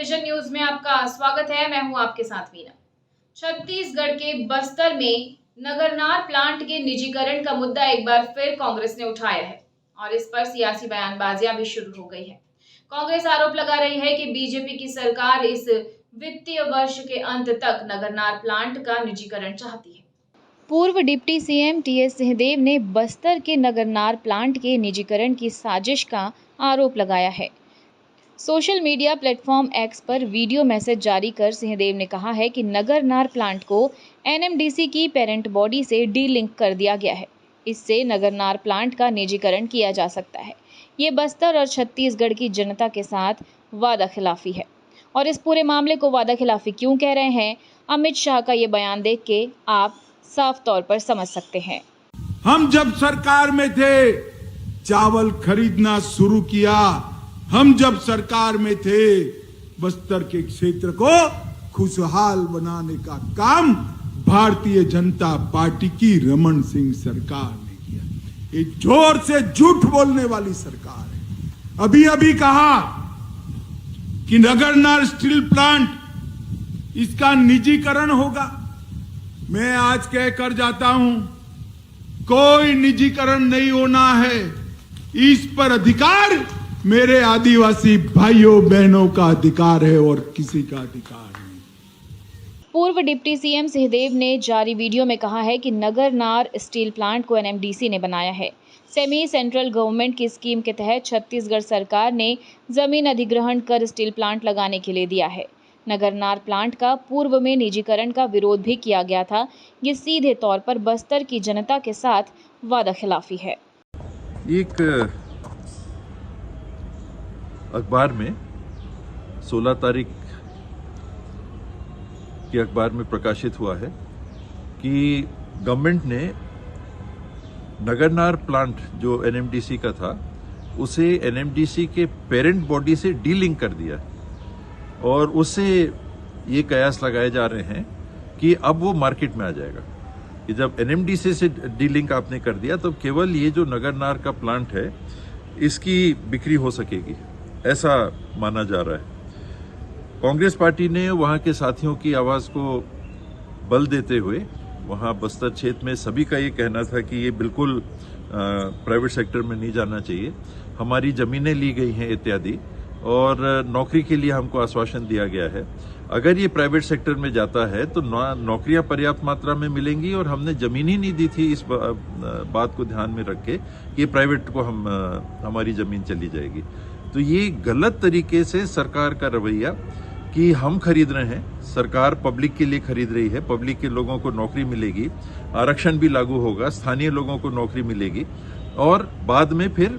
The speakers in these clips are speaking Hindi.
विजन न्यूज में आपका स्वागत है। मैं हूं आपके साथ वीना। छत्तीसगढ़ के बस्तर में नगरनार प्लांट के निजीकरण का मुद्दा एक बार फिर कांग्रेस ने उठाया है और इस पर सियासी बयानबाजियां भी शुरू हो गई है। कांग्रेस आरोप लगा रही है कि बीजेपी की सरकार इस वित्तीय वर्ष के अंत तक नगरनार प्लांट का निजीकरण चाहती है। पूर्व डिप्टी सीएम टीएस सिंहदेव ने बस्तर के नगरनार प्लांट के निजीकरण की साजिश का आरोप लगाया है। सोशल मीडिया प्लेटफॉर्म एक्स पर वीडियो मैसेज जारी कर सिंहदेव ने कहा है कि नगरनार प्लांट को एनएमडीसी की पेरेंट बॉडी से डी-लिंक कर दिया गया है। इससे नगरनार प्लांट का निजीकरण किया जा सकता है। ये बस्तर और छत्तीसगढ़ की जनता के साथ वादा खिलाफी है। और इस पूरे मामले को वादा खिलाफी क्यों कह रहे हैं, अमित शाह का ये बयान देख के आप साफ तौर पर समझ सकते हैं। हम जब सरकार में थे, चावल खरीदना शुरू किया। हम जब सरकार में थे, बस्तर के क्षेत्र को खुशहाल बनाने का काम भारतीय जनता पार्टी की रमन सिंह सरकार ने किया। ये जोर से झूठ बोलने वाली सरकार है। अभी अभी कहा कि नगरनार स्टील प्लांट इसका निजीकरण होगा। मैं आज कहकर जाता हूं, कोई निजीकरण नहीं होना है। इस पर अधिकार मेरे आदिवासी भाइयों बहनों का अधिकार है और किसी का अधिकार नहीं। पूर्व डिप्टी सीएम सिंहदेव ने जारी वीडियो में कहा है कि नगरनार स्टील प्लांट को एनएमडीसी ने बनाया है। सेमी सेंट्रल गवर्नमेंट की स्कीम के तहत छत्तीसगढ़ सरकार ने जमीन अधिग्रहण कर स्टील प्लांट लगाने के लिए दिया है। नगरनार प्लांट का पूर्व में निजीकरण का विरोध भी किया गया था। ये सीधे तौर पर बस्तर की जनता के साथ वादा खिलाफी है। एक अखबार में 16 तारीख के अखबार में प्रकाशित हुआ है कि गवर्नमेंट ने नगरनार प्लांट जो एनएमडीसी का था उसे एनएमडीसी के पेरेंट बॉडी से डी-लिंक कर दिया और उससे ये कयास लगाए जा रहे हैं कि अब वो मार्केट में आ जाएगा कि जब एनएमडीसी से डी-लिंक आपने कर दिया तो केवल ये जो नगरनार का प्लांट है इसकी बिक्री हो सकेगी, ऐसा माना जा रहा है। कांग्रेस पार्टी ने वहां के साथियों की आवाज को बल देते हुए वहां बस्तर क्षेत्र में सभी का ये कहना था कि ये बिल्कुल प्राइवेट सेक्टर में नहीं जाना चाहिए, हमारी जमीनें ली गई हैं इत्यादि, और नौकरी के लिए हमको आश्वासन दिया गया है। अगर ये प्राइवेट सेक्टर में जाता है तो नौकरियां पर्याप्त मात्रा में मिलेंगी और हमने जमीन ही नहीं दी थी इस बात को ध्यान में रख के कि प्राइवेट को हमारी जमीन चली जाएगी। तो ये गलत तरीके से सरकार का रवैया कि हम खरीद रहे हैं, सरकार पब्लिक के लिए खरीद रही है, पब्लिक के लोगों को नौकरी मिलेगी, आरक्षण भी लागू होगा, स्थानीय लोगों को नौकरी मिलेगी और बाद में फिर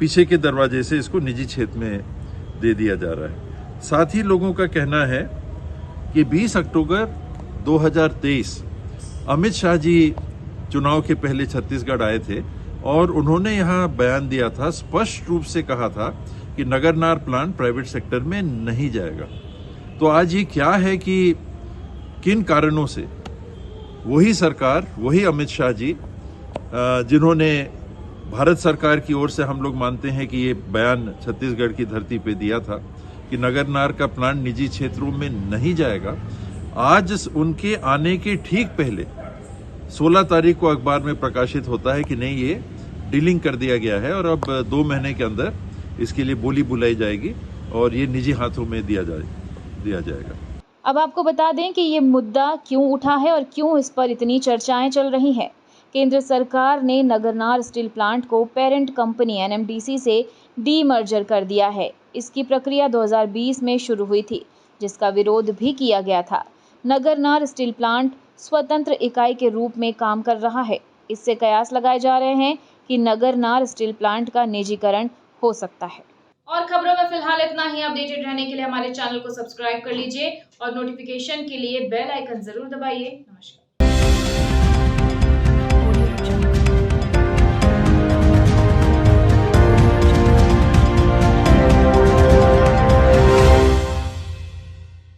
पीछे के दरवाजे से इसको निजी क्षेत्र में दे दिया जा रहा है। साथ ही लोगों का कहना है कि 20 अक्टूबर 2023 अमित शाह जी चुनाव के पहले छत्तीसगढ़ आए थे और उन्होंने यहाँ बयान दिया था, स्पष्ट रूप से कहा था कि नगरनार प्लांट प्राइवेट सेक्टर में नहीं जाएगा। तो आज ये क्या है कि किन कारणों से वही सरकार, वही अमित शाह जी जिन्होंने भारत सरकार की ओर से हम लोग मानते हैं कि ये बयान छत्तीसगढ़ की धरती पे दिया था कि नगरनार का प्लांट निजी क्षेत्रों में नहीं जाएगा, आज उनके आने के ठीक पहले 16 तारीख को अखबार में प्रकाशित होता है कि नहीं, ये डी-लिंक कर दिया गया है और अब 2 महीने के अंदर इसके लिए बोली बुलाई जाएगी और ये निजी हाथों में दिया जाएगा। अब आपको बता दें कि ये मुद्दा क्यों उठा है और क्यों इस पर इतनी चर्चाएं चल रही हैं। केंद्र सरकार ने नगरनार स्टील प्लांट को पेरेंट कंपनी एनएमडीसी से डीमर्जर कर दिया है। इसकी प्रक्रिया 2020 में शुरू हुई थी, जिसका विरोध भी किया गया था। नगरनार स्टील प्लांट स्वतंत्र इकाई के रूप में काम कर रहा है। इससे कयास लगाए जा रहे हैं कि नगरनार स्टील प्लांट का निजीकरण हो सकता है। और खबरों में फिलहाल इतना ही। अपडेटेड रहने के लिए हमारे चैनल को सब्सक्राइब कर लीजिए और नोटिफिकेशन के लिए बेल आइकन जरूर दबाइए। नमस्कार।